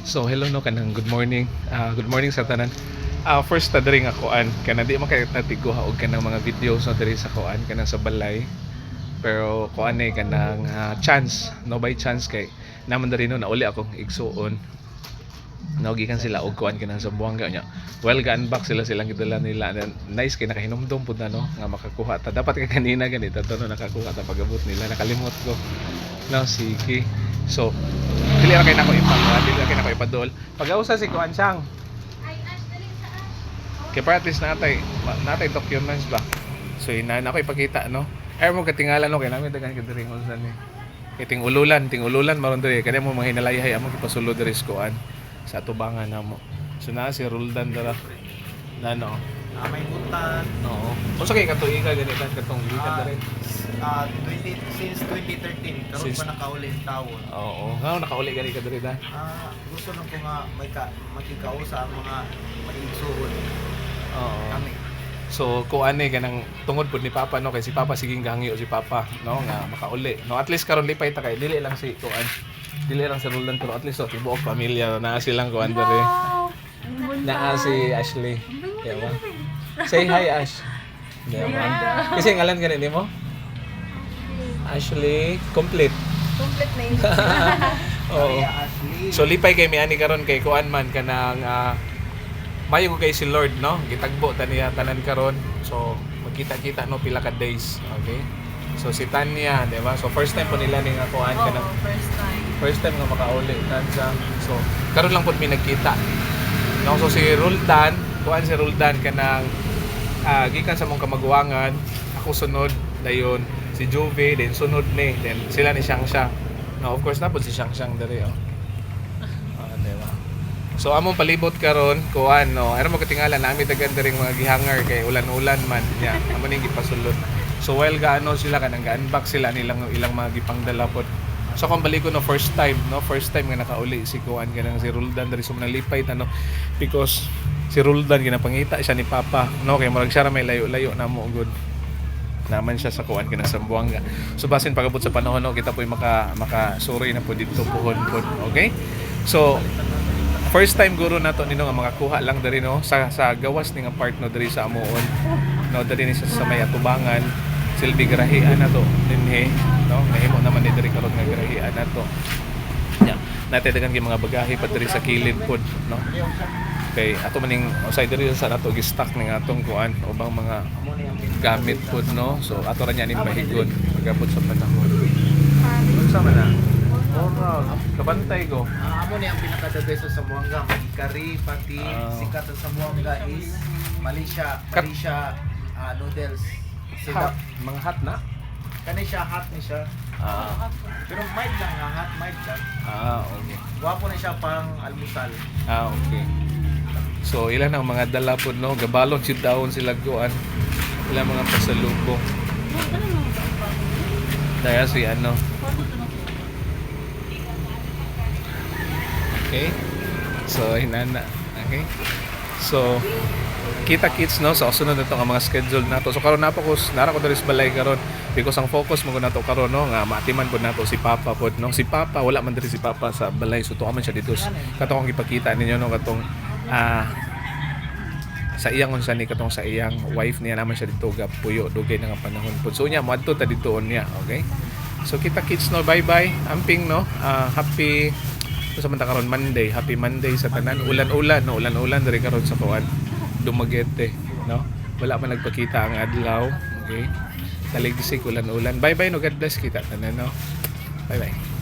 So hello no kanang good morning. Good morning sa tanan. First ta diri nga kuan kana di man kay natiguha og kanang mga videos no diri sa kuan kanang sa balay. Pero kuan ni kanang chance, no by chance kay naman diri no nauli akong igsuon. Gikan sila og kuan kanang sa Buanga nya. Well ga-unbox sila silang gidala nila. Nice kay nakahinumdum pud na no nga makakuha ta. Dapat kay kanina ganito to no nakakuha ta pag-abot nila nakalimot ko. No sige. So dili ra kay nako dili ra kay nako ipadol. Pag-ausa si kuan siyang. Kay practice natay documents ba. So ina na ako ipakita no. Ay mo katingalan no kay namin dagan kadiri unsa ni. Kay tingululan maron diri kani mo mga hinalayhay amo gipasulod diri sa kuan sa tubangan namo. So na si Roldan dara. Nano. May butan. Oo. Unsa kay katuiga ganitan katong likan diri? Since 2013 karon pa nakauli ang taon. Oo. Nga nakauli gani ka diri da. Gusto lang ko nga makikausa ang mga maigsuon. Oo. Kami. So kuan ni kanang tungod pud ni Papa no kay si Papa siging gangyo si Papa no nga makauli. No at least karon lipay ta kay dili lang si kuan. Dili lang sa Roldan pero at least tibuok pamilya na silang kuan diri. Naa si Ashley. Yawa. Say hi Ash. Yawa. Kasi ngalan gani nimo? Ashley complete. Complete name. Oo. So lipay kay miani karon kay kuan man kanang mayo ko kay si Lord no. Gitagbo ta niya tanan karon. So magkita-kita no pila ka days. Okay? So si Tanya, di ba? So first time po nila ning kuan kanang first time nga makauli tansa. So karon lang pud mi nagkita. No, so si Roldan, kuan si Roldan kanang gikan sa mong kamaguangan, ako sunod dayon si Jove, then sunod ni, then sila ni Shangsha. No, of course na po si Shangsang diri oh. Diba? So among palibot karon kuan no, ara mo katingala nami dagan diri mga gihanger kay ulan-ulan man nya. Amo ning gipasulod. So while gaano sila kanang ga-unbox sila nilang ilang mga gipangdala pod. So kung balik ko no first time nga nakauli si kuan kanang si Roldan diri sa manalipay no because si Roldan ginapangita siya ni Papa no kay murag siya ra may layo-layo na mo good. Naman siya sa kuan kanang sa Buanga. So basin pagabot sa panahon no kita po'y maka-sorry na po dito puhon pod. Okay? So first time guro nato nino nga makakuha lang diri no sa gawas ning part no diri sa amuon. No diri ni sa may atubangan silbi garahian na to dinhi no nahimo naman ni diri karon nga garahian na to. Yeah. Natay dagan gyud mga bagahe pa diri sa kilid pod no. Kay ato maning usay diri sa nato gi-stock ning atong kuan ubang mga gamit pod no. So ato ra nya ning mahigon pagabot sa panahon. Unsa man na? Oral, kabantay ko. Amo ni ang pinaka-the best sa Buanga, kari pati sikat sa Buanga is Malaysia noodles. Hot, mga hot na. Kani siya hot ni siya. Pero mild lang nga hot, mild lang. Okay. Wapo na siya pang almusal. Okay. So ilan ang mga dala pod no, gabalon si daon sila kuan. Ilang mga pasalubong. Daya si ano. Okay. So hinana. Okay. So kita kits no so sunod na to ang mga schedule nato. So karon nara ko diri sa balay karon because ang focus mo nato karon no nga maatiman pod nato si Papa pod no. Si Papa wala man diri si Papa sa balay so tuwa man siya dito. Katong ipakita ninyo no katong sa iyang unsa ni katong sa iyang wife niya naman siya dito puyo dugay na nga panahon pod. So nya moadto ta dito niya, okay? So kita kits no, bye-bye. Amping no. Happy sa man karon Monday. Happy Monday sa tanan. Ulan-ulan no, ulan-ulan diri karon sa kuan. Dumaguete, no? Wala man nagpakita ang adlaw, okay? Taligsik ulan-ulan. Bye-bye no, God bless kita tanan no. Bye-bye.